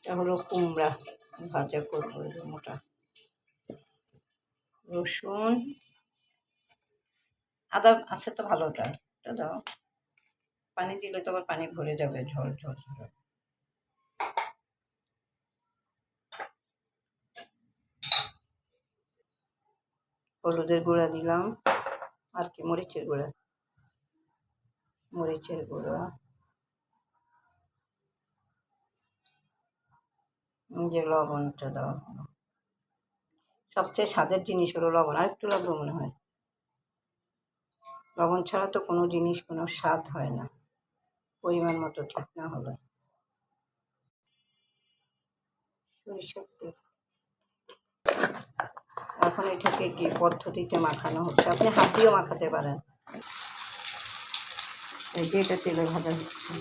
এটা হলো কুমড়া ভাজা করবো, মোটা রসুন আদা আছে তো ভালোটা, এটা দাও। পানি দিলে তো আবার পানি ভরে যাবে, ঝোল ঝোল ঝোল। হলুদের গুঁড়া দিলাম, আর কি মরিচের গুঁড়া, যে লবণটা দাও। সবচেয়ে স্বাদের জিনিস হলো লবণ, আর একটু লাগবে মনে হয়। লবণ ছাড়া তো কোনো জিনিস কোনো স্বাদ হয় না, পরিমাণ মতো ঠিক না হলে। সরিষার তেল এখন এটাকে কি পদ্ধতিতে মাখানো হচ্ছে, আপনি হাত দিয়েও মাখাতে পারেন। এই যে এটা তেলে ভাজা হচ্ছে।